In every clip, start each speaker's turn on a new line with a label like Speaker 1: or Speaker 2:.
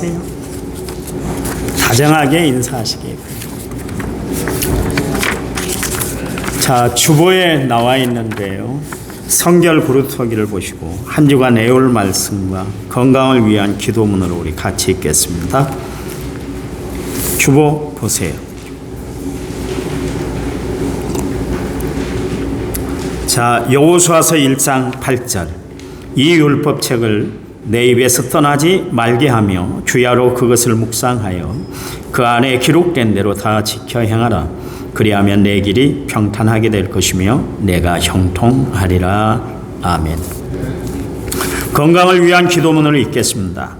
Speaker 1: 인사하세요. 다정하게 인사하시기 바랍니다. 자, 주보에 나와 있는데요. 성결 그루터기를 보시고 한 주간 애울 말씀과 건강을 위한 기도문으로 우리 같이 읽겠습니다. 주보 보세요. 자, 여호수아서 1장 8절. 이 율법책을 내 입에서 떠나지 말게 하며 주야로 그것을 묵상하여 그 안에 기록된 대로 다 지켜 행하라. 그리하면 내 길이 평탄하게 될 것이며 내가 형통하리라. 아멘. 건강을 위한 기도문을 읽겠습니다.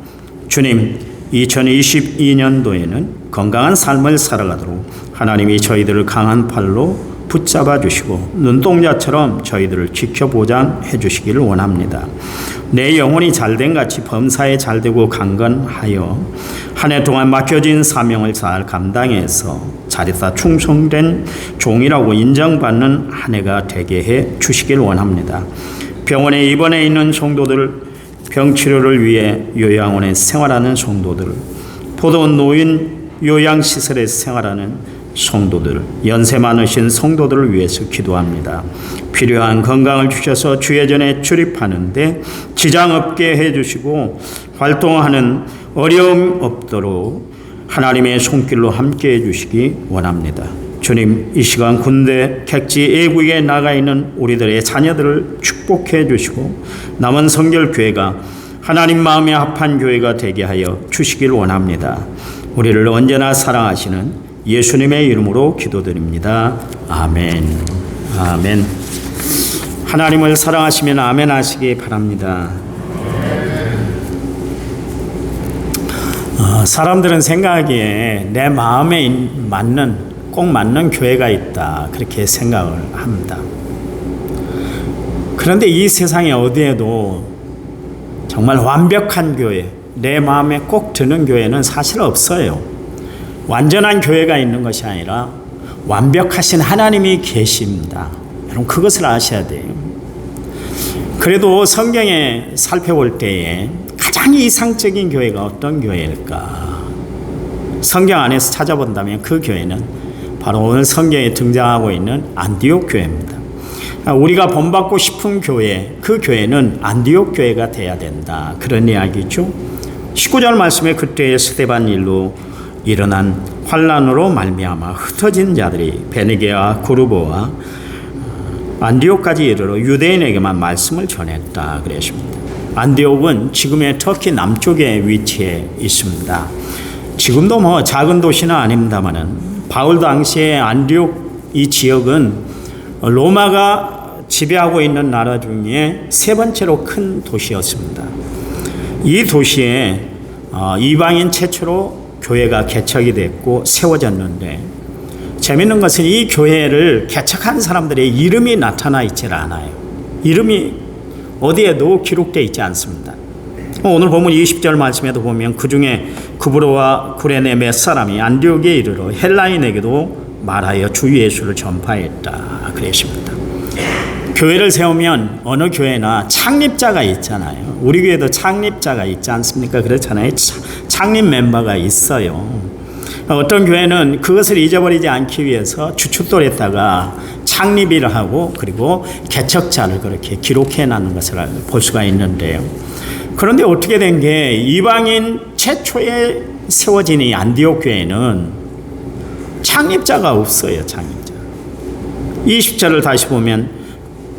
Speaker 1: 주님, 2022년도에는 건강한 삶을 살아가도록 하나님이 저희들을 강한 팔로 붙잡아 주시고 눈동자처럼 저희들을 지켜 보장해 주시기를 원합니다. 내 영혼이 잘된 같이 범사에 잘되고 강건하여 한 해 동안 맡겨진 사명을 잘 감당해서 잘했다 충성된 종이라고 인정받는 한 해가 되게 해 주시길 원합니다. 병원에 입원해 있는 성도들, 병치료를 위해 요양원에 생활하는 성도들, 포도원 노인 요양시설에 생활하는 성도들, 연세 많으신 성도들을 위해서 기도합니다. 필요한 건강을 주셔서 주예전에 출입하는데 지장 없게 해주시고 활동하는 어려움 없도록 하나님의 손길로 함께 해주시기 원합니다. 주님, 이 시간 군대, 객지, 애국에 나가 있는 우리들의 자녀들을 축복해 주시고 남은 성결교회가 하나님 마음에 합한 교회가 되게 하여 주시길 원합니다. 우리를 언제나 사랑하시는 예수님의 이름으로 기도드립니다. 아멘. 아멘. 하나님을 사랑하시면 아멘 하시기 바랍니다. 사람들은 생각하기에 내 마음에 꼭 맞는 교회가 있다, 그렇게 생각을 합니다. 그런데 이 세상에 어디에도 정말 완벽한 교회, 내 마음에 꼭 드는 교회는 사실 없어요. 완전한 교회가 있는 것이 아니라 완벽하신 하나님이 계십니다. 여러분, 그것을 아셔야 돼요. 그래도 성경에 살펴볼 때에 가장 이상적인 교회가 어떤 교회일까? 성경 안에서 찾아본다면 그 교회는 바로 오늘 성경에 등장하고 있는 안디옥 교회입니다. 우리가 본받고 싶은 교회, 그 교회는 안디옥 교회가 돼야 된다, 그런 이야기죠. 19절 말씀에 그때의 스데반 일로 일어난 환란으로 말미암아 흩어진 자들이 베네게와 고르보와 안디옥까지 이르러 유대인에게만 말씀을 전했다, 그랬습니다. 안디옥은 지금의 터키 남쪽에 위치해 있습니다. 지금도 작은 도시는 아닙니다만은 바울 당시에 안디옥 이 지역은 로마가 지배하고 있는 나라 중에 세 번째로 큰 도시였습니다. 이 도시에 이방인 최초로 교회가 개척이 됐고 세워졌는데, 재미있는 것은 이 교회를 개척한 사람들의 이름이 나타나 있질 않아요. 이름이 어디에도 기록되어 있지 않습니다. 오늘 보면 20절 말씀에도 보면 그 중에 구브로와 구레네 몇 사람이 안디옥에 이르러 헬라인에게도 말하여 주 예수를 전파했다, 그랬습니다. 교회를 세우면 어느 교회나 창립자가 있잖아요. 우리 교회도 창립자가 있지 않습니까? 그렇잖아요. 창립 멤버가 있어요. 어떤 교회는 그것을 잊어버리지 않기 위해서 추춧돌에다가 창립일을 하고 그리고 개척자를 그렇게 기록해 놨는 것을 볼 수가 있는데요. 그런데 어떻게 된 게 이방인 최초에 세워진 이 안디옥 교회는 창립자가 없어요. 창립자. 20절을 다시 보면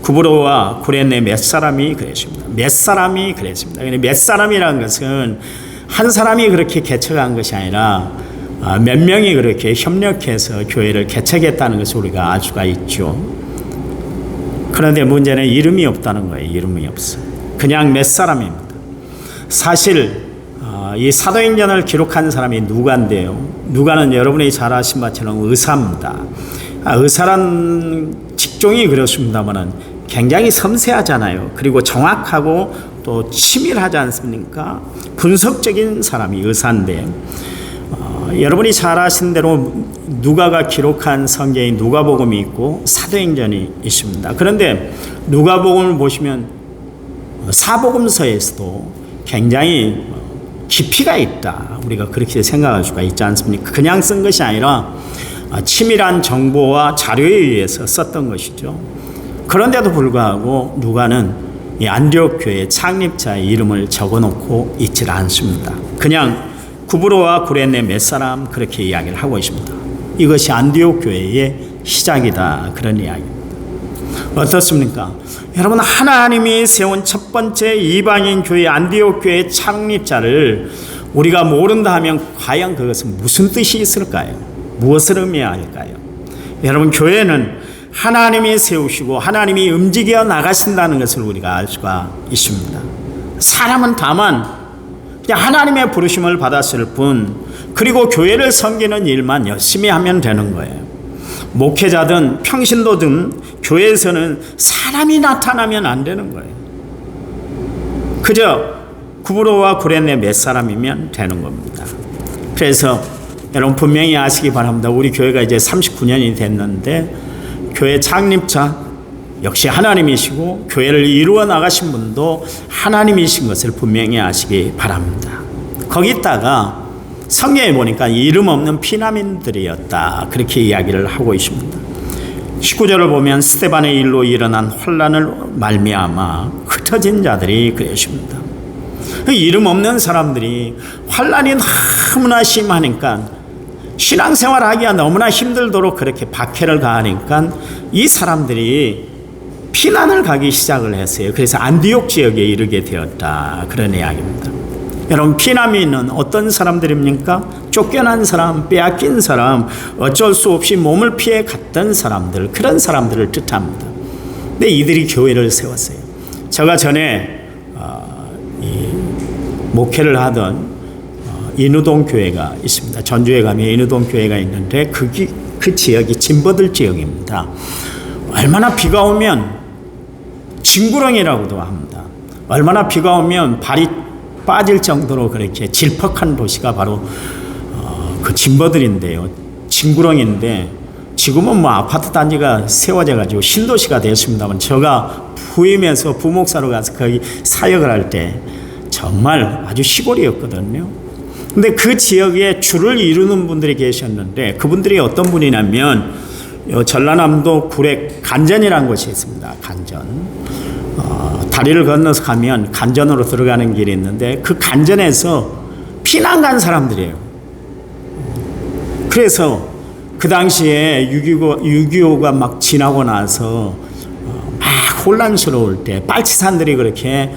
Speaker 1: 구브로와 구레네 몇 사람이 그랬습니다. 몇 사람이 그랬습니다. 몇 사람이라는 것은 한 사람이 그렇게 개척한 것이 아니라 몇 명이 그렇게 협력해서 교회를 개척했다는 것을 우리가 알 수가 있죠. 그런데 문제는 이름이 없다는 거예요. 이름이 없어요. 그냥 몇 사람입니다. 사실 이 사도행전을 기록한 사람이 누가인데요. 누가는 여러분이 잘 아신 바처럼 의사입니다. 의사란 직종이 그렇습니다만 굉장히 섬세하잖아요. 그리고 정확하고 또 치밀하지 않습니까? 분석적인 사람이 의사인데, 여러분이 잘 아시는 대로 누가가 기록한 성경이 누가복음이 있고 사도행전이 있습니다. 그런데 누가복음을 보시면 사복음서에서도 굉장히 깊이가 있다. 우리가 그렇게 생각할 수가 있지 않습니까? 그냥 쓴 것이 아니라 치밀한 정보와 자료에 의해서 썼던 것이죠. 그런데도 불구하고 누가는 이 안디옥 교회 창립자의 이름을 적어놓고 있질 않습니다. 그냥 구브로와 구레네 몇 사람 그렇게 이야기를 하고 있습니다. 이것이 안디옥 교회의 시작이다, 그런 이야기입니다. 어떻습니까? 여러분, 하나님이 세운 첫 번째 이방인 교회 안디옥 교회 창립자를 우리가 모른다 하면 과연 그것은 무슨 뜻이 있을까요? 무엇을 의미할까요? 여러분, 교회는 하나님이 세우시고 하나님이 움직여 나가신다는 것을 우리가 알 수가 있습니다. 사람은 다만 그냥 하나님의 부르심을 받았을 뿐, 그리고 교회를 섬기는 일만 열심히 하면 되는 거예요. 목회자든 평신도든 교회에서는 사람이 나타나면 안 되는 거예요. 그저 구브로와 구레네 몇 사람이면 되는 겁니다. 그래서 여러분 분명히 아시기 바랍니다. 우리 교회가 이제 39년이 됐는데 교회 창립자 역시 하나님이시고 교회를 이루어 나가신 분도 하나님이신 것을 분명히 아시기 바랍니다. 거기다가 성경에 보니까 이름 없는 피난민들이었다, 그렇게 이야기를 하고 있습니다. 19절을 보면 스데반의 일로 일어난 혼란을 말미암아 흩어진 자들이 그랬습니다. 이름 없는 사람들이 환란이 너무나 심하니까 신앙생활하기가 너무나 힘들도록 그렇게 박해를 가하니까 이 사람들이 피난을 가기 시작을 했어요. 그래서 안디옥 지역에 이르게 되었다, 그런 이야기입니다. 여러분, 피난민은 어떤 사람들입니까? 쫓겨난 사람, 빼앗긴 사람, 어쩔 수 없이 몸을 피해 갔던 사람들, 그런 사람들을 뜻합니다. 근데 이들이 교회를 세웠어요. 제가 전에 목회를 하던 인우동 교회가 있습니다. 전주에 가면 인우동 교회가 있는데 그 지역이 진버들 지역입니다. 얼마나 비가 오면 징구렁이라고도 합니다. 얼마나 비가 오면 발이 빠질 정도로 그렇게 질퍽한 도시가 바로 그 진버들인데요. 징구렁인데 지금은 뭐 아파트 단지가 세워져 가지고 신도시가 됐습니다만, 제가 부임해서 부목사로 가서 거기 사역을 할 때 정말 아주 시골이었거든요. 근데 그 지역에 주를 이루는 분들이 계셨는데, 그분들이 어떤 분이냐면 전라남도 구례 간전이라는 곳이 있습니다. 간전. 다리를 건너서 가면 간전으로 들어가는 길이 있는데 그 간전에서 피난 간 사람들이에요. 그래서 그 당시에 6.25가 막 지나고 나서 막 혼란스러울 때 빨치산들이 그렇게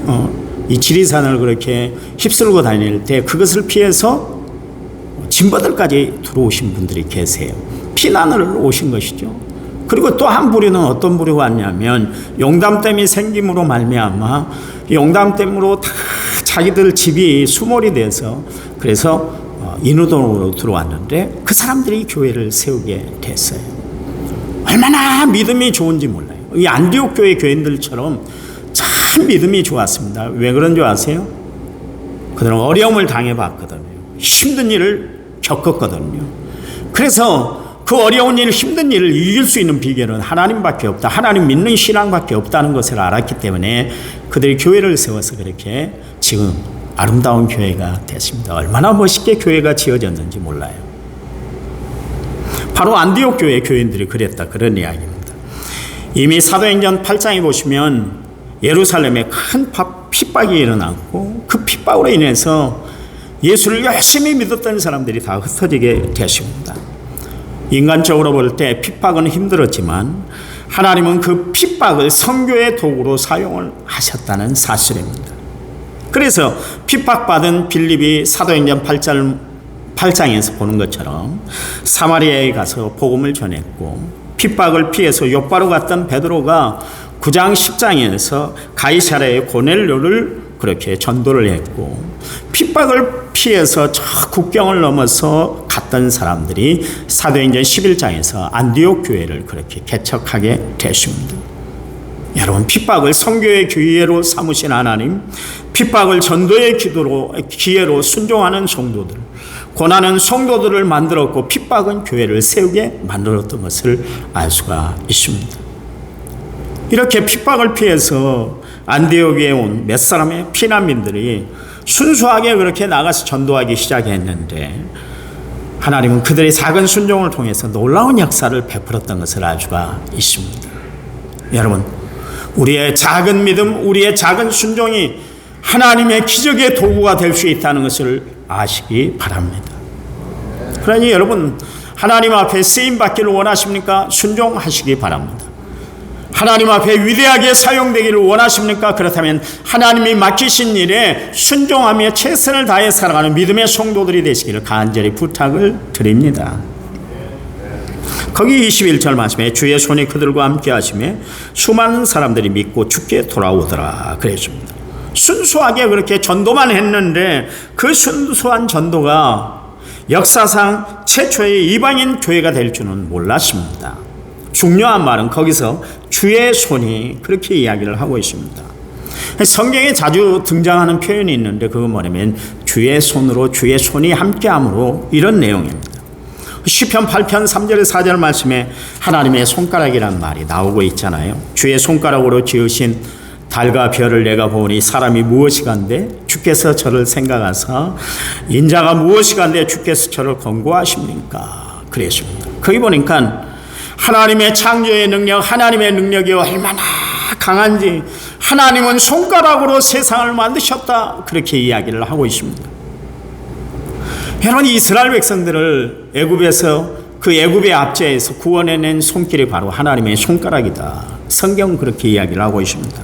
Speaker 1: 막 이 지리산을 그렇게 휩쓸고 다닐 때 그것을 피해서 진버들까지 들어오신 분들이 계세요. 피난을 오신 것이죠. 그리고 또 한 부류는 어떤 부류가 왔냐면 용담댐이 생김으로 말미암아 용담댐으로 다 자기들 집이 수몰이 돼서 그래서 인우동으로 들어왔는데 그 사람들이 교회를 세우게 됐어요. 얼마나 믿음이 좋은지 몰라요. 이 안디옥 교회 교인들처럼 참 믿음이 좋았습니다. 왜 그런 줄 아세요? 그들은 어려움을 당해봤거든요. 힘든 일을 겪었거든요. 그래서 그 어려운 일, 힘든 일을 이길 수 있는 비결은 하나님밖에 없다, 하나님 믿는 신앙밖에 없다는 것을 알았기 때문에 그들이 교회를 세워서 그렇게 지금 아름다운 교회가 됐습니다. 얼마나 멋있게 교회가 지어졌는지 몰라요. 바로 안디옥 교회 교인들이 그랬다, 그런 이야기입니다. 이미 사도행전 8장에 보시면 예루살렘에 큰 핍박이 일어났고 그 핍박으로 인해서 예수를 열심히 믿었던 사람들이 다 흩어지게 되십니다. 인간적으로 볼 때 핍박은 힘들었지만 하나님은 그 핍박을 선교의 도구로 사용을 하셨다는 사실입니다. 그래서 핍박받은 빌립이 사도행전 8장에서 보는 것처럼 사마리아에 가서 복음을 전했고, 핍박을 피해서 요바로 갔던 베드로가 9장 10장에서 가이사랴의 고넬료를 그렇게 전도를 했고, 핍박을 피해서 저 국경을 넘어서 갔던 사람들이 사도행전 11장에서 안디옥 교회를 그렇게 개척하게 되십니다. 여러분, 핍박을 선교의 기회로 삼으신 하나님, 핍박을 전도의 기회로 순종하는 성도들, 고난은 성도들을 만들었고 핍박은 교회를 세우게 만들었던 것을 알 수가 있습니다. 이렇게 핍박을 피해서 안디옥에 온 몇 사람의 피난민들이 순수하게 그렇게 나가서 전도하기 시작했는데 하나님은 그들의 작은 순종을 통해서 놀라운 역사를 베풀었던 것을 알 수가 있습니다. 여러분, 우리의 작은 믿음, 우리의 작은 순종이 하나님의 기적의 도구가 될 수 있다는 것을 아시기 바랍니다. 그러니 여러분, 하나님 앞에 쓰임받기를 원하십니까? 순종하시기 바랍니다. 하나님 앞에 위대하게 사용되기를 원하십니까? 그렇다면 하나님이 맡기신 일에 순종하며 최선을 다해 살아가는 믿음의 성도들이 되시기를 간절히 부탁을 드립니다. 거기 21절 말씀에 주의 손이 그들과 함께 하시며 수많은 사람들이 믿고 주께 돌아오더라 그랬습니다. 순수하게 그렇게 전도만 했는데 그 순수한 전도가 역사상 최초의 이방인 교회가 될 줄은 몰랐습니다. 중요한 말은 거기서 주의 손이 그렇게 이야기를 하고 있습니다. 성경에 자주 등장하는 표현이 있는데 그건 뭐냐면 주의 손으로 주의 손이 함께함으로 이런 내용입니다. 시편 8편 3절 4절 말씀에 하나님의 손가락이란 말이 나오고 있잖아요. 주의 손가락으로 지으신 달과 별을 내가 보니 사람이 무엇이간데 주께서 저를 생각하사 인자가 무엇이간데 주께서 저를 권고하십니까? 그랬습니다. 거기 보니까 하나님의 창조의 능력, 하나님의 능력이 얼마나 강한지 하나님은 손가락으로 세상을 만드셨다 그렇게 이야기를 하고 있습니다. 여러분, 이스라엘 백성들을 애굽에서 그 애굽의 압제에서 구원해낸 손길이 바로 하나님의 손가락이다. 성경은 그렇게 이야기를 하고 있습니다.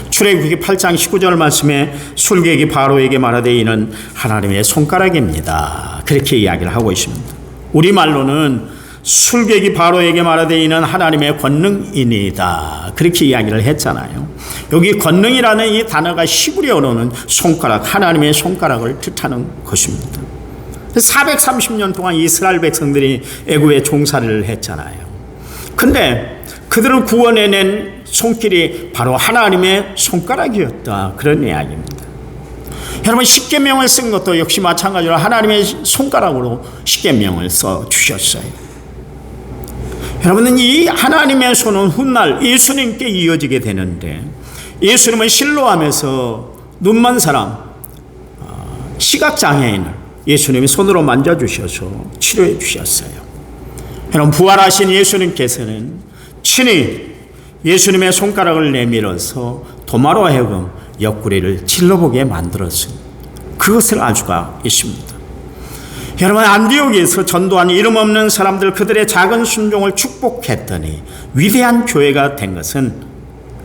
Speaker 1: 출애굽기 8장 19절 말씀에 술객이 바로에게 말하되 이는 하나님의 손가락입니다. 그렇게 이야기를 하고 있습니다. 우리말로는 술객이 바로에게 말하되 이는 하나님의 권능이니이다. 그렇게 이야기를 했잖아요. 여기 권능이라는 이 단어가 히브리어로는 손가락, 하나님의 손가락을 뜻하는 것입니다. 430년 동안 이스라엘 백성들이 애굽에 종살이를 했잖아요. 근데 그들을 구원해낸 손길이 바로 하나님의 손가락이었다. 그런 이야기입니다. 여러분, 십계명을 쓴 것도 역시 마찬가지로 하나님의 손가락으로 십계명을 써 주셨어요. 여러분은 이 하나님의 손은 훗날 예수님께 이어지게 되는데 예수님은 실로암에서 눈먼 사람, 시각장애인을 예수님이 손으로 만져주셔서 치료해 주셨어요. 여러분, 부활하신 예수님께서는 친히 예수님의 손가락을 내밀어서 도마로 하여금 옆구리를 찔러보게 만들었습니다. 그것을 알 수가 있습니다. 여러분, 안디옥에서 전도한 이름 없는 사람들, 그들의 작은 순종을 축복했더니 위대한 교회가 된 것은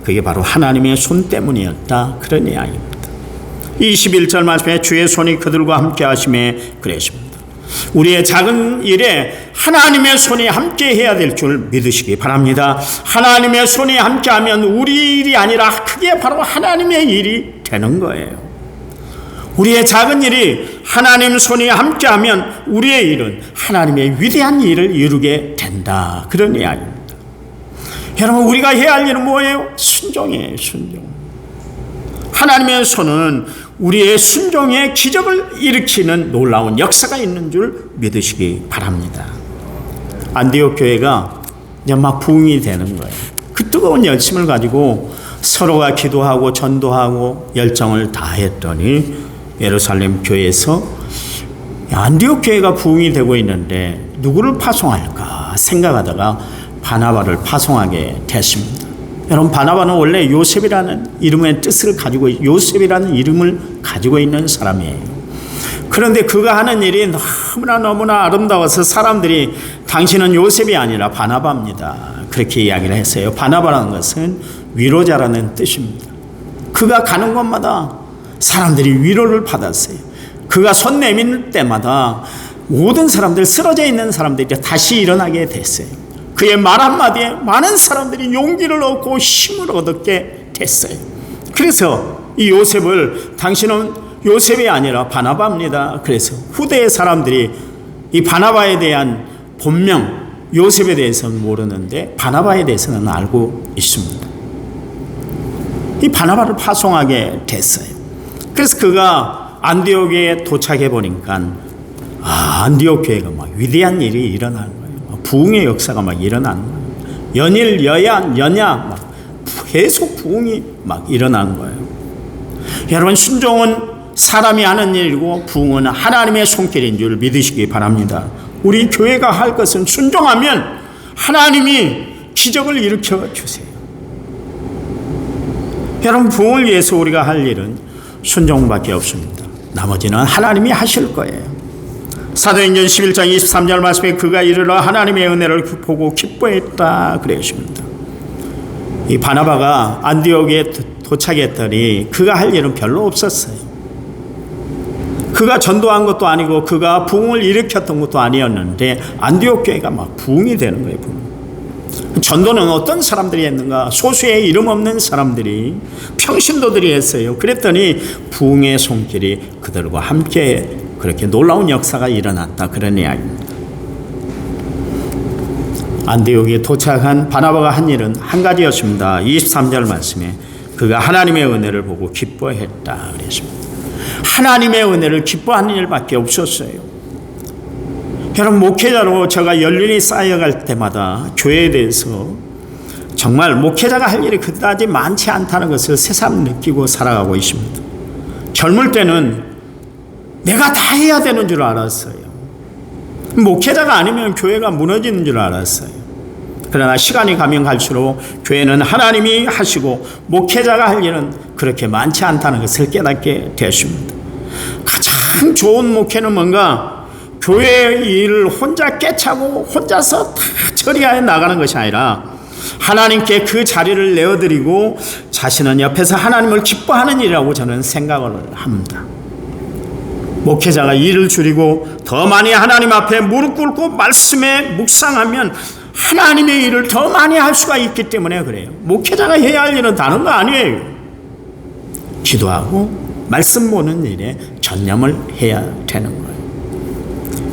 Speaker 1: 그게 바로 하나님의 손 때문이었다. 그런 이야기입니다. 21절 말씀에 주의 손이 그들과 함께 하심에 그랬습니다. 우리의 작은 일에 하나님의 손이 함께 해야 될 줄 믿으시기 바랍니다. 하나님의 손이 함께하면 우리 일이 아니라 그게 바로 하나님의 일이 되는 거예요. 우리의 작은 일이 하나님 손이 함께하면 우리의 일은 하나님의 위대한 일을 이루게 된다. 그런 이야기입니다. 여러분, 우리가 해야 할 일은 뭐예요? 순종이에요. 순종. 하나님의 손은 우리의 순종에 기적을 일으키는 놀라운 역사가 있는 줄 믿으시기 바랍니다. 안디옥 교회가 이제 막 부흥이 되는 거예요. 그 뜨거운 열심을 가지고 서로가 기도하고 전도하고 열정을 다했더니 예루살렘 교회에서 안디옥 교회가 부흥이 되고 있는데 누구를 파송할까 생각하다가 바나바를 파송하게 됐습니다. 여러분, 바나바는 원래 요셉이라는 이름의 뜻을 가지고 요셉이라는 이름을 가지고 있는 사람이에요. 그런데 그가 하는 일이 너무나 아름다워서 사람들이 당신은 요셉이 아니라 바나바입니다. 그렇게 이야기를 했어요. 바나바라는 것은 위로자라는 뜻입니다. 그가 가는 곳마다 사람들이 위로를 받았어요. 그가 손 내밀 때마다 모든 사람들, 쓰러져 있는 사람들이 다시 일어나게 됐어요. 그의 말 한마디에 많은 사람들이 용기를 얻고 힘을 얻게 됐어요. 그래서 이 요셉을 당신은 요셉이 아니라 바나바입니다. 그래서 후대의 사람들이 이 바나바에 대한 본명 요셉에 대해서는 모르는데 바나바에 대해서는 알고 있습니다. 이 바나바를 파송하게 됐어요. 그래서 그가 안디옥에 도착해 보니까 안디옥 교회가 막 위대한 일이 일어나는 거예요. 부흥의 역사가 막 일어나는 거예요. 연일 연야 막 계속 부흥이 막 일어나는 거예요. 여러분, 순종은 사람이 하는 일이고 부흥은 하나님의 손길인 줄 믿으시기 바랍니다. 우리 교회가 할 것은 순종하면 하나님이 기적을 일으켜 주세요. 여러분, 부흥을 위해서 우리가 할 일은 순종밖에 없습니다. 나머지는 하나님이 하실 거예요. 사도행전 11장 23절 말씀에 그가 이르러 하나님의 은혜를 보고 기뻐했다 그러십니다. 이 바나바가 안디옥에 도착했더니 그가 할 일은 별로 없었어요. 그가 전도한 것도 아니고 그가 부흥을 일으켰던 것도 아니었는데 안디옥 교회가 막 부흥이 되는 거예요. 부흥. 전도는 어떤 사람들이 했는가? 소수의 이름 없는 사람들이, 평신도들이 했어요. 그랬더니 부흥의 손길이 그들과 함께 그렇게 놀라운 역사가 일어났다, 그런 이야기입니다. 안디옥에 도착한 바나바가 한 일은 한 가지였습니다. 23절 말씀에 그가 하나님의 은혜를 보고 기뻐했다 그랬습니다. 하나님의 은혜를 기뻐하는 일밖에 없었어요. 여러분, 목회자로 제가 연륜이 쌓여갈 때마다 교회에 대해서 정말 목회자가 할 일이 그다지 많지 않다는 것을 새삼 느끼고 살아가고 있습니다. 젊을 때는 내가 다 해야 되는 줄 알았어요. 목회자가 아니면 교회가 무너지는 줄 알았어요. 그러나 시간이 가면 갈수록 교회는 하나님이 하시고 목회자가 할 일은 그렇게 많지 않다는 것을 깨닫게 되었습니다. 가장 좋은 목회는 뭔가 교회의 일을 혼자 깨차고 혼자서 다 처리하여 나가는 것이 아니라 하나님께 그 자리를 내어드리고 자신은 옆에서 하나님을 기뻐하는 일이라고 저는 생각을 합니다. 목회자가 일을 줄이고 더 많이 하나님 앞에 무릎 꿇고 말씀에 묵상하면 하나님의 일을 더 많이 할 수가 있기 때문에 그래요. 목회자가 해야 할 일은 다른 거 아니에요. 기도하고 말씀 보는 일에 전념을 해야 되는 거예요.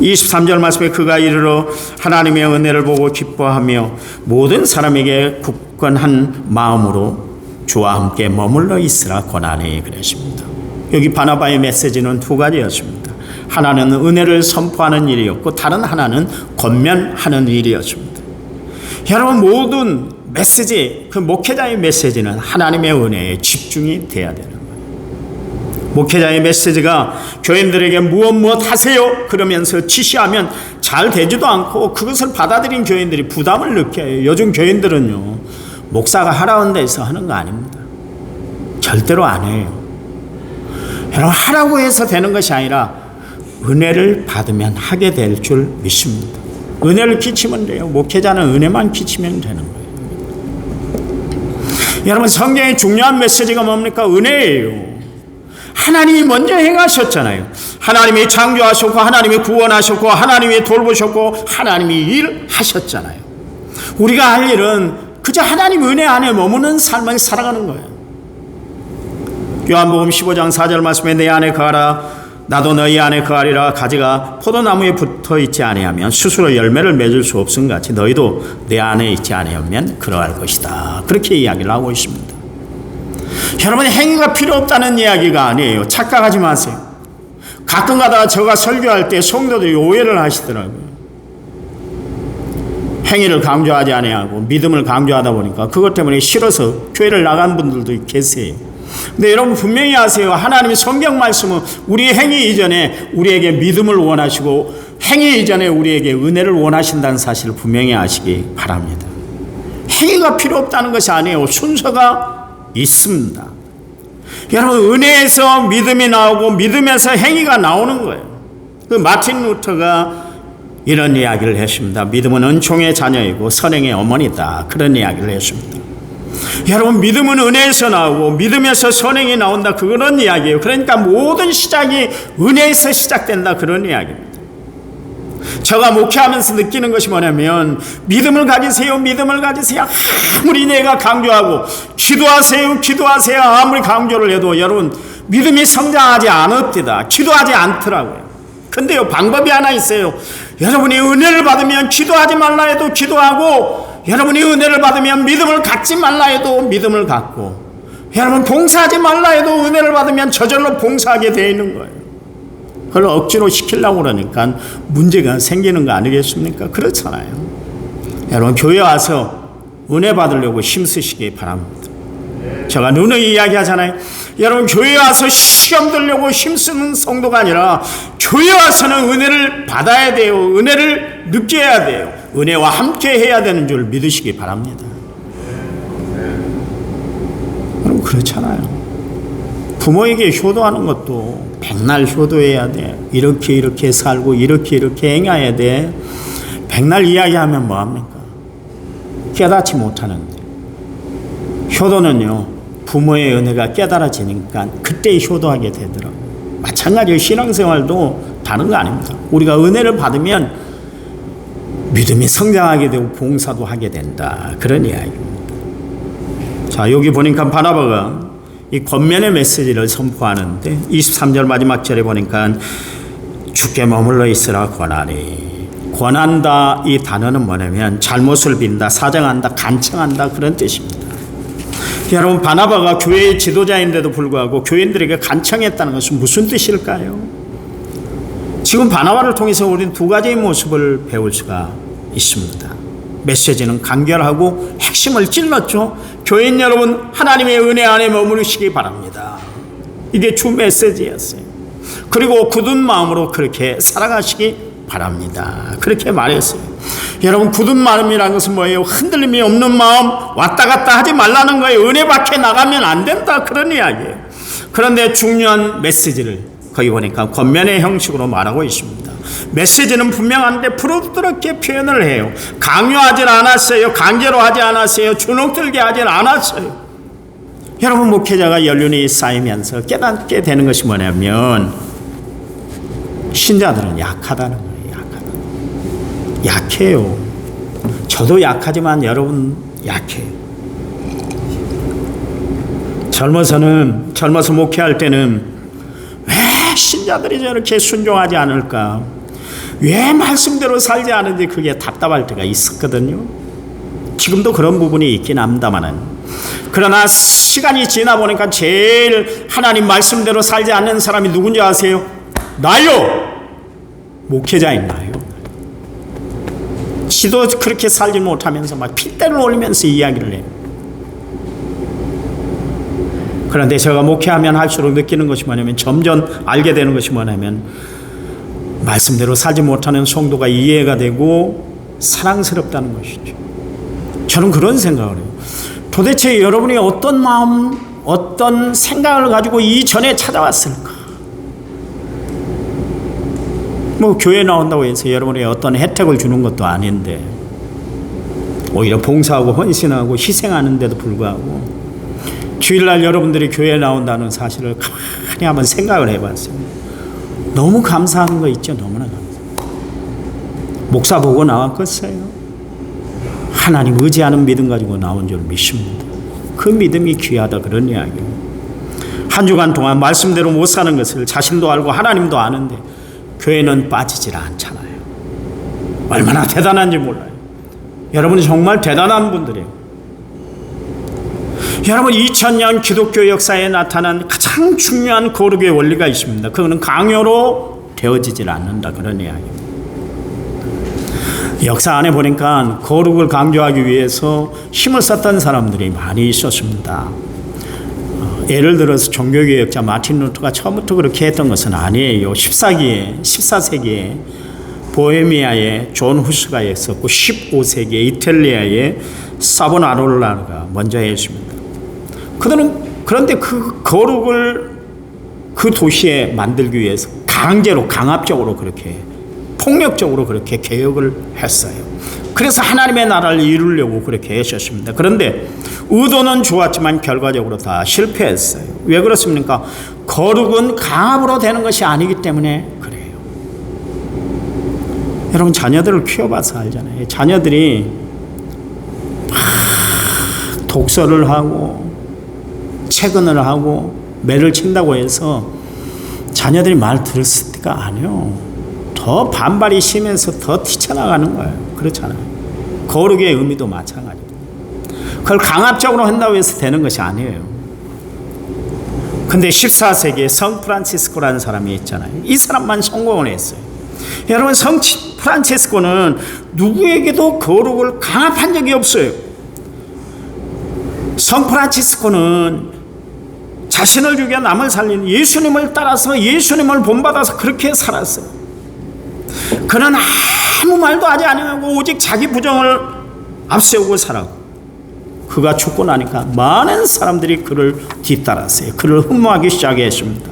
Speaker 1: 23절 말씀에 그가 이르러 하나님의 은혜를 보고 기뻐하며 모든 사람에게 굳건한 마음으로 주와 함께 머물러 있으라 권하니 그랬습니다. 여기 바나바의 메시지는 두 가지였습니다. 하나는 은혜를 선포하는 일이었고 다른 하나는 권면하는 일이었습니다. 여러분, 모든 메시지, 그 목회자의 메시지는 하나님의 은혜에 집중이 돼야 되는 거예요. 목회자의 메시지가 교인들에게 무엇 하세요 그러면서 지시하면 잘 되지도 않고 그것을 받아들인 교인들이 부담을 느껴요. 요즘 교인들은요, 목사가 하라는 데서 하는 거 아닙니다. 절대로 안 해요. 여러분, 하라고 해서 되는 것이 아니라 은혜를 받으면 하게 될 줄 믿습니다. 은혜를 끼치면 돼요. 목회자는 은혜만 끼치면 되는 거예요. 여러분, 성경의 중요한 메시지가 뭡니까? 은혜예요. 하나님이 먼저 행하셨잖아요. 하나님이 창조하셨고 하나님이 구원하셨고 하나님이 돌보셨고 하나님이 일하셨잖아요. 우리가 할 일은 그저 하나님 은혜 안에 머무는 삶을 살아가는 거예요. 요한복음 15장 4절 말씀에 내 안에 거하라 나도 너희 안에 거하리라. 가지가 포도나무에 붙어 있지 아니하면 스스로 열매를 맺을 수 없음 같이 너희도 내 안에 있지 아니하면 그러할 것이다. 그렇게 이야기를 하고 있습니다. 여러분, 행위가 필요 없다는 이야기가 아니에요. 착각하지 마세요. 가끔 가다가 제가 설교할 때 성도들이 오해를 하시더라고요. 행위를 강조하지 아니하고 믿음을 강조하다 보니까 그것 때문에 싫어서 교회를 나간 분들도 계세요. 근데 여러분, 분명히 아세요. 하나님의 성경 말씀은 우리 행위 이전에 우리에게 믿음을 원하시고 행위 이전에 우리에게 은혜를 원하신다는 사실을 분명히 아시기 바랍니다. 행위가 필요 없다는 것이 아니에요. 순서가 있습니다. 여러분, 은혜에서 믿음이 나오고 믿음에서 행위가 나오는 거예요. 그 마틴 루터가 이런 이야기를 했습니다. 믿음은 은총의 자녀이고 선행의 어머니다. 그런 이야기를 했습니다. 여러분, 믿음은 은혜에서 나오고 믿음에서 선행이 나온다. 그런 이야기예요. 그러니까 모든 시작이 은혜에서 시작된다. 그런 이야기입니다. 제가 목회하면서 느끼는 것이 뭐냐면 믿음을 가지세요. 믿음을 가지세요. 아무리 내가 강조하고 기도하세요. 아무리 강조를 해도 여러분, 믿음이 성장하지 않읍니다. 기도하지 않더라고요. 근데요, 방법이 하나 있어요. 여러분이 은혜를 받으면 기도하지 말라 해도 기도하고, 여러분이 은혜를 받으면 믿음을 갖지 말라 해도 믿음을 갖고, 여러분 봉사하지 말라 해도 은혜를 받으면 저절로 봉사하게 되어 있는 거예요. 그걸 억지로 시키려고 그러니까 문제가 생기는 거 아니겠습니까? 그렇잖아요. 여러분, 교회 와서 은혜 받으려고 힘쓰시기 바랍니다. 제가 누누이 이야기하잖아요. 여러분, 교회 와서 시험 들려고 힘쓰는 성도가 아니라 교회 와서는 은혜를 받아야 돼요. 은혜를 느껴야 돼요. 은혜와 함께 해야 되는 줄 믿으시기 바랍니다. 여러분, 그렇잖아요. 부모에게 효도하는 것도 백날 효도해야 돼. 이렇게 살고 이렇게 행해야 돼. 백날 이야기하면 뭐합니까? 깨닫지 못하는데. 효도는요, 부모의 은혜가 깨달아지니까 그때 효도하게 되더라고요. 마찬가지로 신앙생활도 다른 거 아닙니다. 우리가 은혜를 받으면 믿음이 성장하게 되고 봉사도 하게 된다. 그런 이야기입니다. 자, 여기 보니까 바나바가 이 권면의 메시지를 선포하는데 23절 마지막 절에 보니까 주께 머물러 있으라 권하리. 권한다, 이 단어는 뭐냐면 잘못을 빈다, 사정한다, 간청한다, 그런 뜻입니다. 여러분, 바나바가 교회의 지도자인데도 불구하고 교인들에게 간청했다는 것은 무슨 뜻일까요? 지금 바나바를 통해서 우리는 두 가지의 모습을 배울 수가 있습니다. 메시지는 간결하고 핵심을 찔렀죠. 교인 여러분, 하나님의 은혜 안에 머무르시기 바랍니다. 이게 주 메시지였어요. 그리고 굳은 마음으로 그렇게 살아가시기 바랍니다. 그렇게 말했어요. 여러분, 굳은 마음이라는 것은 뭐예요? 흔들림이 없는 마음, 왔다 갔다 하지 말라는 거예요. 은혜 밖에 나가면 안 된다, 그런 이야기예요. 그런데 중요한 메시지를 거기 보니까 권면의 형식으로 말하고 있습니다. 메시지는 분명한데 부드럽게 표현을 해요. 강요하진 않았어요. 강제로 하지 않았어요. 주눅들게 하진 않았어요. 여러분, 목회자가 연륜이 쌓이면서 깨닫게 되는 것이 뭐냐면 신자들은 약하다는 거예요. 약해요. 저도 약하지만 여러분 약해요. 젊어서 목회할 때는 왜 신자들이 저렇게 순종하지 않을까? 왜 말씀대로 살지 않은지 그게 답답할 때가 있었거든요. 지금도 그런 부분이 있긴 합니다만은, 그러나 시간이 지나 보니까 제일 하나님 말씀대로 살지 않는 사람이 누군지 아세요? 나요. 목회자인 나요. 지도 그렇게 살지 못하면서 막 핏대를 올리면서 이야기를 해요. 그런데 제가 목회하면 할수록 느끼는 것이 뭐냐면, 점점 알게 되는 것이 뭐냐면, 말씀대로 살지 못하는 성도가 이해가 되고 사랑스럽다는 것이죠. 저는 그런 생각을 해요. 도대체 여러분이 어떤 마음, 어떤 생각을 가지고 이전에 찾아왔을까? 뭐 교회 나온다고 해서 여러분이 어떤 혜택을 주는 것도 아닌데, 오히려 봉사하고 헌신하고 희생하는데도 불구하고 주일날 여러분들이 교회에 나온다는 사실을 가만히 한번 생각을 해봤어요. 너무 감사한 거 있죠. 너무나 감사해요. 목사 보고 나왔겠어요? 하나님 의지하는 믿음 가지고 나온 줄 믿습니다. 그 믿음이 귀하다, 그런 이야기예요. 한 주간 동안 말씀대로 못 사는 것을 자신도 알고 하나님도 아는데 교회는 빠지질 않잖아요. 얼마나 대단한지 몰라요. 여러분이 정말 대단한 분들이에요. 여러분, 2000년 기독교 역사에 나타난 가장 중요한 거룩의 원리가 있습니다. 그거는 강요로 되어지질 않는다, 그런 이야기입니다. 역사 안에 보니까 거룩을 강조하기 위해서 힘을 썼던 사람들이 많이 있었습니다. 예를 들어서 종교개혁자 마틴 루터가 처음부터 그렇게 했던 것은 아니에요. 14세기에 보헤미아의 존 후스가 했었고 15세기에 이탈리아의 사보나롤라가 먼저 했습니다. 그런데 그 거룩을 그 도시에 만들기 위해서 강제로, 강압적으로, 그렇게 폭력적으로 그렇게 개혁을 했어요. 그래서 하나님의 나라를 이루려고 그렇게 하셨습니다. 그런데 의도는 좋았지만 결과적으로 다 실패했어요. 왜 그렇습니까? 거룩은 강압으로 되는 것이 아니기 때문에 그래요. 여러분, 자녀들을 키워봐서 알잖아요. 자녀들이 막 독서를 하고 채근을 하고 매를 친다고 해서 자녀들이 말 들었을 때가 아니에요. 더 반발이 심해서 더 튀쳐나가는 거예요. 그렇잖아요. 거룩의 의미도 마찬가지입니다. 그걸 강압적으로 한다고 해서 되는 것이 아니에요. 근데 14세기에 성 프란치스코라는 사람이 있잖아요. 이 사람만 성공을 했어요. 여러분, 성 프란치스코는 누구에게도 거룩을 강압한 적이 없어요. 성 프란치스코는 자신을 죽여 남을 살리는, 예수님을 따라서 예수님을 본받아서 그렇게 살았어요. 그는 아무 말도 하지 않고 오직 자기 부정을 앞세우고 살았고, 그가 죽고 나니까 많은 사람들이 그를 뒤따랐어요. 그를 흠모하기 시작했습니다.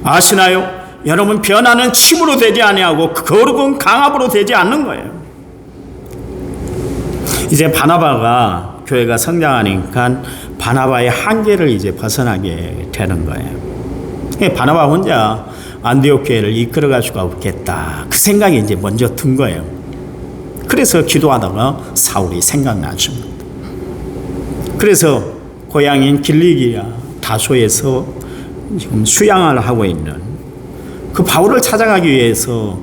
Speaker 1: 아시나요? 여러분, 변화는 침으로 되지 아니하고 거룩은 강압으로 되지 않는 거예요. 이제 바나바가 교회가 성장하니까 바나바의 한계를 이제 벗어나게 되는 거예요. 바나바 혼자 안디옥 교회를 이끌어갈 수가 없겠다, 그 생각이 이제 먼저 든 거예요. 그래서 기도하다가 사울이 생각났습니다. 그래서 고향인 길리기아 다소에서 지금 수양을 하고 있는 그 바울을 찾아가기 위해서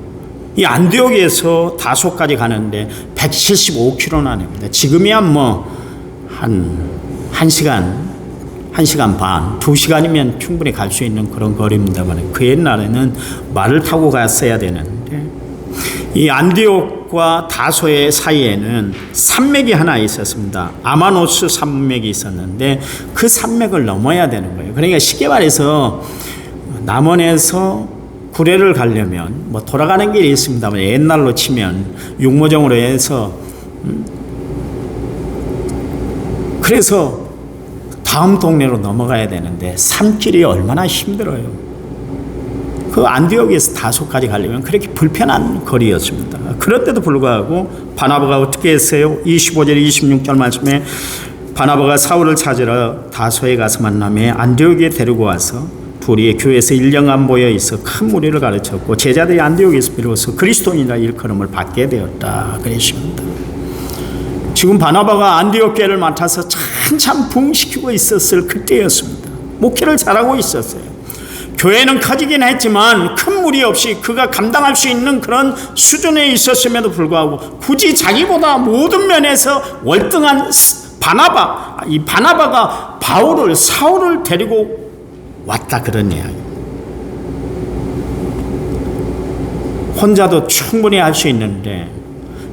Speaker 1: 이 안디옥에서 다소까지 가는데 175km나 됩니다. 지금이야 한 시간 반, 2시간이면 충분히 갈 수 있는 그런 거리입니다만, 그 옛날에는 말을 타고 갔어야 되는데, 이 안디옥과 다소의 사이에는 산맥이 하나 있었습니다. 아마노스 산맥이 있었는데 그 산맥을 넘어야 되는 거예요. 그러니까 쉽게 말해서 남원에서 구례를 가려면 돌아가는 길이 있습니다만, 옛날로 치면 육모정으로 해서 그래서 다음 동네로 넘어가야 되는데 산길이 얼마나 힘들어요. 그 안디옥에서 다소까지 가려면 그렇게 불편한 거리였습니다. 그런데도 불구하고 바나바가 어떻게 했어요? 25절 26절 말씀에 바나바가 사울을 찾으러 다소에 가서 만남에 안디옥에 데리고 와서 둘이 교회에서 1년간 모여 있어 큰 무리를 가르쳤고, 제자들이 안디옥에서 비로소 그리스도인이라 일컬음을 받게 되었다 그랬습니다. 지금 바나바가 안디옥 교회를 맡아서 한참 부흥시키고 있었을 그때였습니다. 목회를 잘하고 있었어요. 교회는 커지긴 했지만 큰 무리 없이 그가 감당할 수 있는 그런 수준에 있었음에도 불구하고 굳이 자기보다 모든 면에서 월등한 이 바나바가 사울을 데리고 왔다, 그런 이야기. 혼자도 충분히 할 수 있는데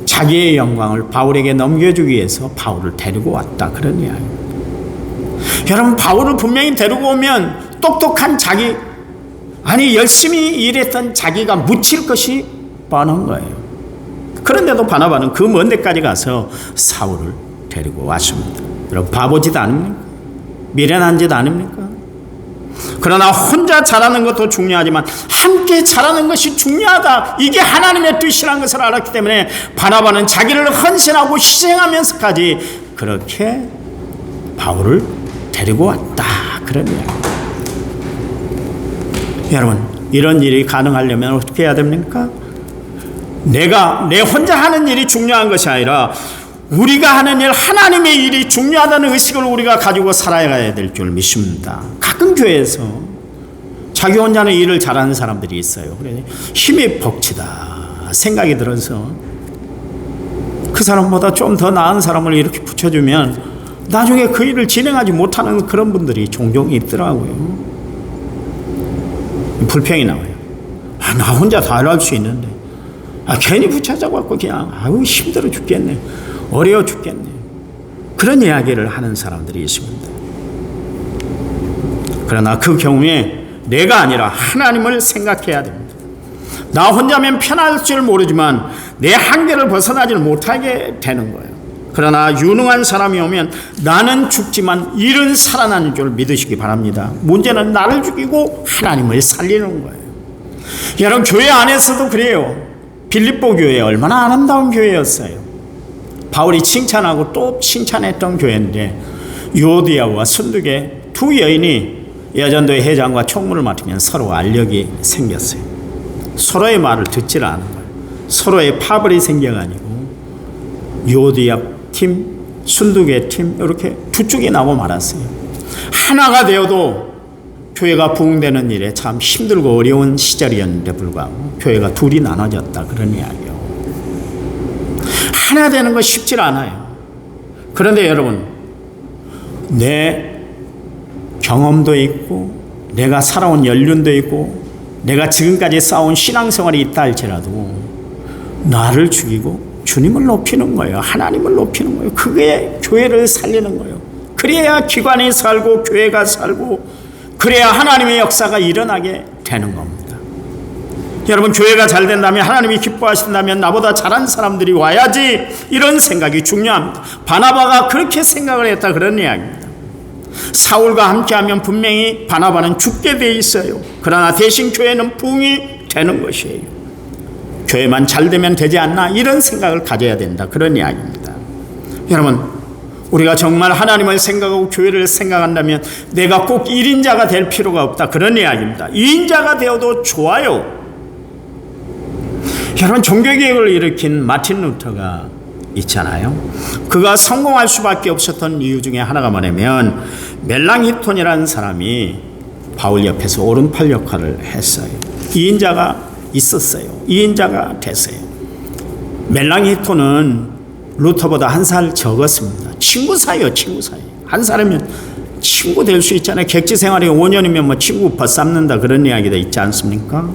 Speaker 1: 자기의 영광을 바울에게 넘겨주기 위해서 바울을 데리고 왔다, 그런 이야기입니다. 여러분, 바울을 분명히 데리고 오면 똑똑한 열심히 일했던 자기가 묻힐 것이 뻔한 거예요. 그런데도 바나바는 그 먼 데까지 가서 사울을 데리고 왔습니다. 여러분, 바보짓 아닙니까? 미련한 짓 아닙니까? 그러나 혼자 잘하는 것도 중요하지만 함께 잘하는 것이 중요하다, 이게 하나님의 뜻이라는 것을 알았기 때문에 바나바는 자기를 헌신하고 희생하면서까지 그렇게 바울을 데리고 왔다, 그런 이야기입니다. 여러분, 이런 일이 가능하려면 어떻게 해야 됩니까? 내 혼자 하는 일이 중요한 것이 아니라 우리가 하는 일, 하나님의 일이 중요하다는 의식을 우리가 가지고 살아가야 될 줄 믿습니다. 가끔 교회에서 자기 혼자는 일을 잘하는 사람들이 있어요. 그래, 힘이 벅치다 생각이 들어서 그 사람보다 좀 더 나은 사람을 이렇게 붙여주면 나중에 그 일을 진행하지 못하는 그런 분들이 종종 있더라고요. 불평이 나와요. 나 혼자 다 할 수 있는데 괜히 붙여져갖고 그냥 힘들어 죽겠네, 어려워 죽겠네, 그런 이야기를 하는 사람들이 있습니다. 그러나 그 경우에 내가 아니라 하나님을 생각해야 됩니다. 나 혼자면 편할 줄 모르지만 내 한계를 벗어나지는 못하게 되는 거예요. 그러나 유능한 사람이 오면 나는 죽지만 일은 살아나는 줄 믿으시기 바랍니다. 문제는 나를 죽이고 하나님을 살리는 거예요. 여러분, 교회 안에서도 그래요. 빌립보 교회 얼마나 아름다운 교회였어요. 바울이 칭찬하고 또 칭찬했던 교회인데 유오디아와 순두계 두 여인이 여전도의 회장과 총무를 맡으면 서로 알력이 생겼어요. 서로의 말을 듣질 않은 거예요. 서로의 파벌이 생겨가지고 유오디아 팀, 순두계 팀 이렇게 두 쪽이 나고 말았어요. 하나가 되어도 교회가 부흥되는 일에 참 힘들고 어려운 시절이었는데 불구하고 교회가 둘이 나눠졌다, 그런 이야기예요. 하나 되는 거 쉽지 않아요. 그런데 여러분, 내 경험도 있고 내가 살아온 연륜도 있고 내가 지금까지 쌓아온 신앙생활이 있다 할지라도 나를 죽이고 주님을 높이는 거예요. 하나님을 높이는 거예요. 그게 교회를 살리는 거예요. 그래야 기관이 살고 교회가 살고 그래야 하나님의 역사가 일어나게 되는 겁니다. 여러분, 교회가 잘 된다면, 하나님이 기뻐하신다면 나보다 잘한 사람들이 와야지, 이런 생각이 중요합니다. 바나바가 그렇게 생각을 했다, 그런 이야기입니다. 사울과 함께하면 분명히 바나바는 죽게 돼 있어요. 그러나 대신 교회는 부흥이 되는 것이에요. 교회만 잘 되면 되지 않나, 이런 생각을 가져야 된다, 그런 이야기입니다. 여러분, 우리가 정말 하나님을 생각하고 교회를 생각한다면 내가 꼭 1인자가 될 필요가 없다, 그런 이야기입니다. 2인자가 되어도 좋아요. 여러분, 종교개혁을 일으킨 마틴 루터가 있잖아요. 그가 성공할 수밖에 없었던 이유 중에 하나가 뭐냐면, 멜랑히톤이라는 사람이 바울 옆에서 오른팔 역할을 했어요. 2인자가 있었어요. 2인자가 됐어요. 멜랑히톤은 루터보다 한 살 적었습니다. 친구 사이요, 친구 사이. 한 사람이면 친구 될 수 있잖아요. 객지 생활이 5년이면 뭐 친구 벗삼는다, 그런 이야기도 있지 않습니까?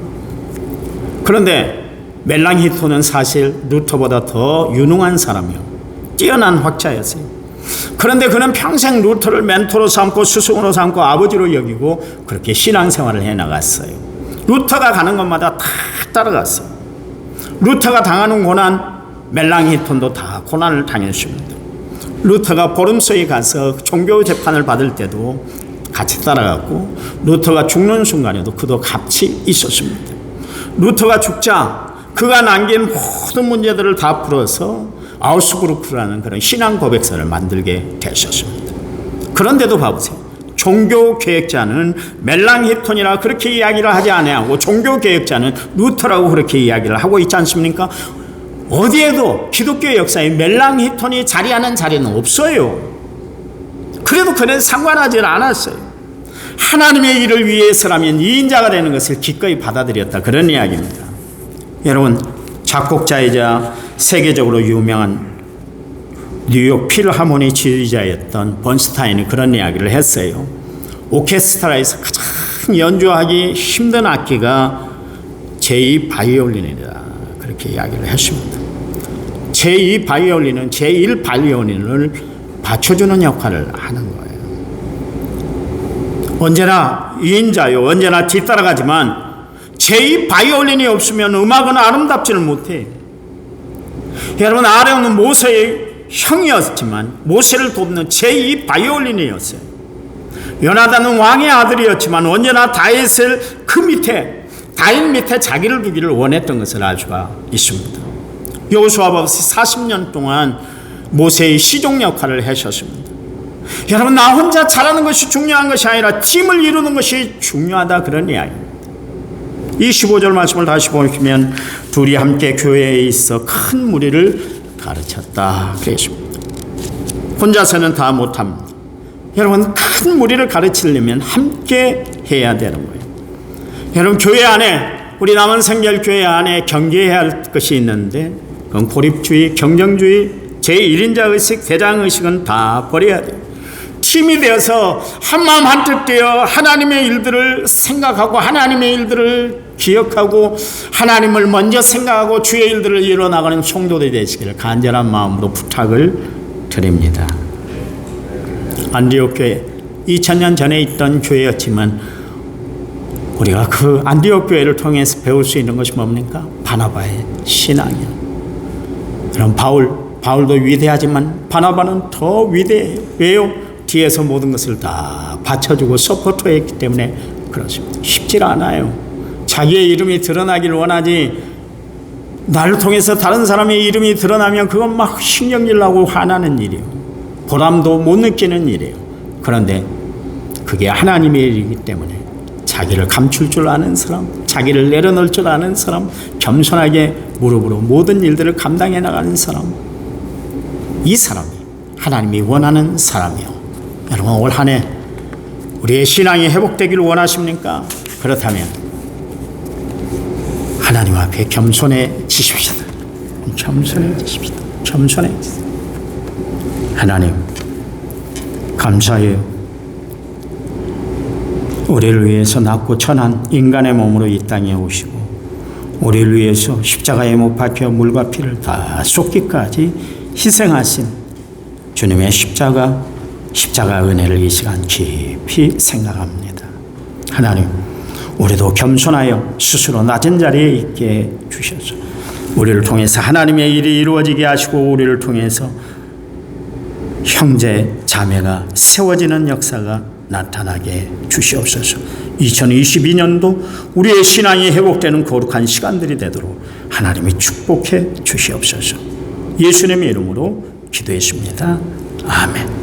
Speaker 1: 그런데 멜랑히톤은 사실 루터보다 더 유능한 사람이요, 뛰어난 학자였어요. 그런데 그는 평생 루터를 멘토로 삼고 스승으로 삼고 아버지로 여기고 그렇게 신앙생활을 해나갔어요. 루터가 가는 곳마다 다 따라갔어요. 루터가 당하는 고난, 멜랑히톤도 다 고난을 당했습니다. 루터가 보름소에 가서 종교 재판을 받을 때도 같이 따라갔고, 루터가 죽는 순간에도 그도 같이 있었습니다. 루터가 죽자 그가 남긴 모든 문제들을 다 풀어서 아우스부르크라는 그런 신앙 고백서를 만들게 되셨습니다. 그런데도 봐보세요. 종교 개혁자는 멜랑히톤이라 그렇게 이야기를 하지 않아요. 종교 개혁자는 루터라고 그렇게 이야기를 하고 있지 않습니까? 어디에도 기독교 역사에 멜랑히톤이 자리하는 자리는 없어요. 그래도 그는 상관하지 않았어요. 하나님의 일을 위해서라면 2인자가 되는 것을 기꺼이 받아들였다, 그런 이야기입니다. 여러분, 작곡자이자 세계적으로 유명한 뉴욕 필하모니 지휘자였던 번스타인이 그런 이야기를 했어요. 오케스트라에서 가장 연주하기 힘든 악기가 제2 바이올린이다, 그렇게 이야기를 했습니다. 제2 바이올린은 제1 바이올린을 받쳐주는 역할을 하는 거예요. 언제나 2인자요, 언제나 뒤따라가지만 제2 바이올린이 없으면 음악은 아름답지를 못해요. 여러분, 아론은 모세의 형이었지만 모세를 돕는 제2 바이올린이었어요. 요나단은 왕의 아들이었지만 언제나 다윗을 그 밑에, 다윗 밑에 자기를 두기를 원했던 것을 알 수가 있습니다. 여호수아가 40년 동안 모세의 시종 역할을 하셨습니다. 여러분, 나 혼자 잘하는 것이 중요한 것이 아니라 팀을 이루는 것이 중요하다, 그런 이야기입니다. 이 15절 말씀을 다시 보시면, 둘이 함께 교회에 있어 큰 무리를 가르쳤다, 그랬습니다. 혼자서는 다 못합니다. 여러분, 큰 무리를 가르치려면 함께 해야 되는 거예요. 여러분, 교회 안에, 우리 남원성결교회 안에 경계해야 할 것이 있는데, 그건 고립주의, 경쟁주의, 제1인자 의식, 대장 의식은 다 버려야 돼요. 팀이 되어서 한마음 한뜻 되어 하나님의 일들을 생각하고 하나님의 일들을 기억하고 하나님을 먼저 생각하고 주의 일들을 이뤄나가는 성도들이 되시기를 간절한 마음으로 부탁을 드립니다. 안디옥 교회, 2000년 전에 있던 교회였지만 우리가 그 안디옥 교회를 통해서 배울 수 있는 것이 뭡니까? 바나바의 신앙이요. 그럼 바울도 위대하지만 바나바는 더 위대해요. 왜요? 뒤에서 모든 것을 다 받쳐주고 서포터했기 때문에 그렇습니다. 쉽지 않아요. 자기의 이름이 드러나기를 원하지, 나를 통해서 다른 사람의 이름이 드러나면 그건 막 신경질 나고 화나는 일이에요. 보람도 못 느끼는 일이에요. 그런데 그게 하나님의 일이기 때문에 자기를 감출 줄 아는 사람, 자기를 내려놓을 줄 아는 사람, 겸손하게 무릎으로 모든 일들을 감당해 나가는 사람, 이 사람이 하나님이 원하는 사람이요. 여러분, 올 한 해 우리의 신앙이 회복되기를 원하십니까? 그렇다면 하나님 앞에 겸손해지십시다. 겸손해지십시다. 겸손해지십시다. 하나님, 감사해요. 우리를 위해서 낮고 천한 인간의 몸으로 이 땅에 오시고 우리를 위해서 십자가에 못 박혀 물과 피를 다 쏟기까지 희생하신 주님의 십자가 은혜를 이 시간 깊이 생각합니다. 하나님, 우리도 겸손하여 스스로 낮은 자리에 있게 주셔서 우리를 통해서 하나님의 일이 이루어지게 하시고 우리를 통해서 형제 자매가 세워지는 역사가 나타나게 주시옵소서. 2022년도 우리의 신앙이 회복되는 거룩한 시간들이 되도록 하나님이 축복해 주시옵소서. 예수님의 이름으로 기도했습니다. 아멘.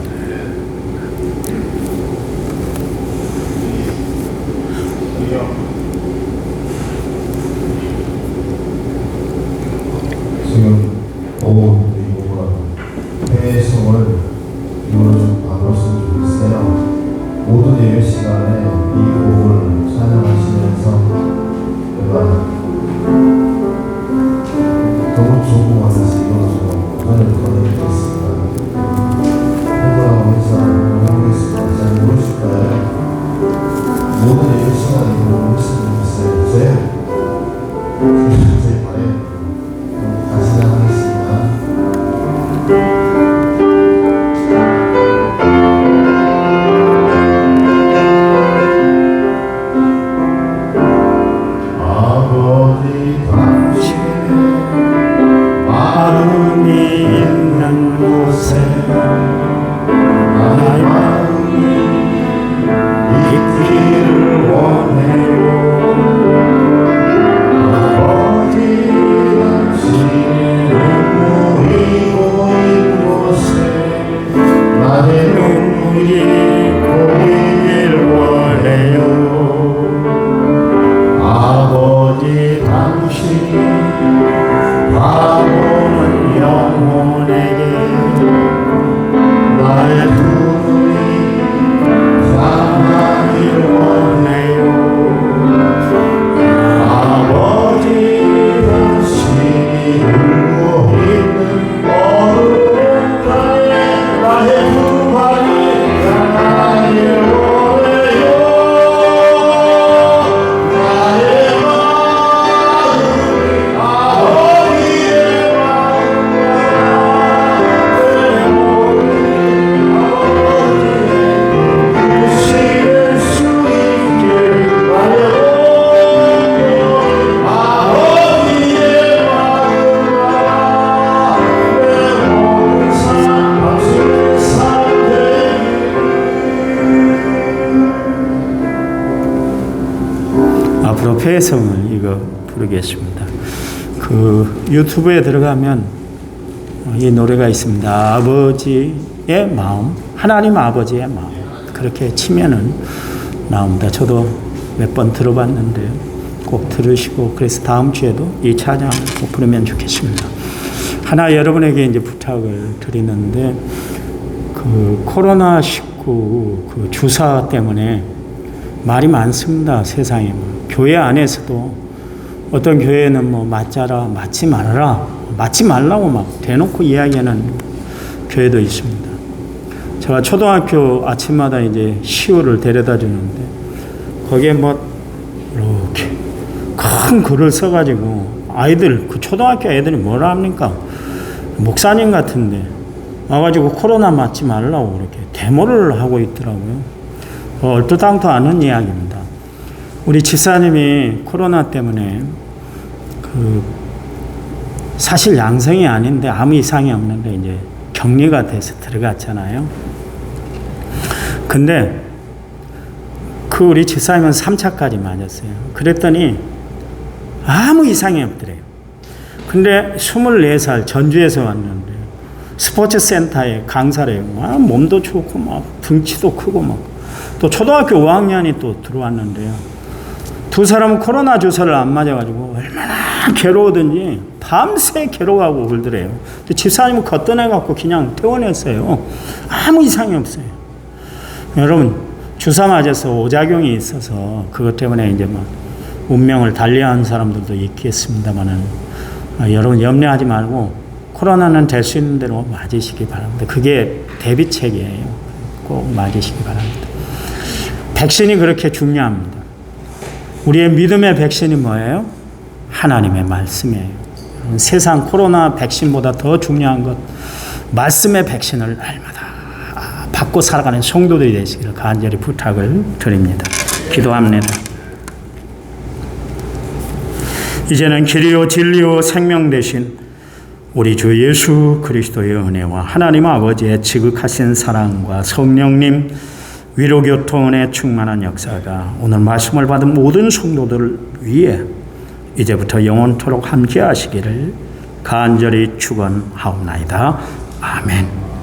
Speaker 2: 지금 오후 해외성을 이루어준 바꿨으면 좋겠어요. 모든 예배 시간에 이 곡을 찬양하시면서 내가 너무 좋은 것 같아서 이어서 오늘 보내드리겠습니다. 해보라고 해서 해보겠습니다. 잘 모르실까요? 모든 예배 시간에 이 곡을 했으면 좋겠어요. 제 바에 다시 하겠습니다. 아버지 당신의 마음이 있는 곳에 나의 마음이 있기를 원해요. 아버지 당신의 눈물이 고인 곳에 나의 눈물이 고이길 원해요. 아버지 당신이 바라보는 영혼에게 나의 두 눈이 사랑하길 원해요. 아버지 당신이 울고 있는 어두운 밤에 나의 두 발이 향하길 원해요. 나의 마음이 아버지의 마음과 내 몸이 아버지의 주실 수 있길 바라요. 아버지의 마음과 내 몸은 상하수의
Speaker 1: 앞으로 폐성을 이거 부르겠습니다. 그 유튜브에 들어가면 이 노래가 있습니다. 아버지의 마음, 하나님 아버지의 마음. 그렇게 치면은 나옵니다. 저도 몇 번 들어봤는데요. 꼭 들으시고 그래서 다음 주에도 이 찬양 꼭 부르면 좋겠습니다. 하나 여러분에게 이제 부탁을 드리는데 그 코로나19 그 주사 때문에 말이 많습니다. 세상에. 교회 안에서도 어떤 교회는 뭐 맞자라, 맞지 말아라, 맞지 말라고 막 대놓고 이야기하는 교회도 있습니다. 제가 초등학교 아침마다 이제 시우를 데려다 주는데 거기에 뭐 이렇게 큰 글을 써가지고 아이들, 그 초등학교 애들이 뭐라 합니까? 목사님 같은데 와가지고 코로나 맞지 말라고 그렇게 데모를 하고 있더라고요. 얼토당토 않은 이야기입니다. 우리 집사님이 코로나 때문에 그 사실 양성이 아닌데 아무 이상이 없는데 이제 격리가 돼서 들어갔잖아요. 근데 그 우리 집사님은 3차까지 맞았어요. 그랬더니 아무 이상이 없더래요. 근데 24살 전주에서 왔는데 스포츠 센터에 강사를 해요. 몸도 좋고 막 등치도 크고 막 또 초등학교 5학년이 또 들어왔는데요. 두 사람은 코로나 주사를 안 맞아가지고 얼마나 괴로우든지 밤새 괴로워하고 울더래요. 집사님은 걷떠내갖고 그냥 퇴원했어요. 아무 이상이 없어요. 여러분, 주사 맞아서 오작용이 있어서 그것 때문에 이제 막 운명을 달리한 사람들도 있겠습니다만은 여러분 염려하지 말고 코로나는 될 수 있는 대로 맞으시기 바랍니다. 그게 대비책이에요. 꼭 맞으시기 바랍니다. 백신이 그렇게 중요합니다. 우리의 믿음의 백신이 뭐예요? 하나님의 말씀이에요. 세상 코로나 백신보다 더 중요한 것, 말씀의 백신을 날마다 받고 살아가는 성도들이 되시기를 간절히 부탁을 드립니다. 기도합니다. 이제는 길이요 진리요 생명 되신 우리 주 예수 그리스도의 은혜와 하나님 아버지의 지극하신 사랑과 성령님 위로교통의 충만한 역사가 오늘 말씀을 받은 모든 성도들 위해 이제부터 영원토록 함께 하시기를 간절히 축원하옵나이다. 아멘.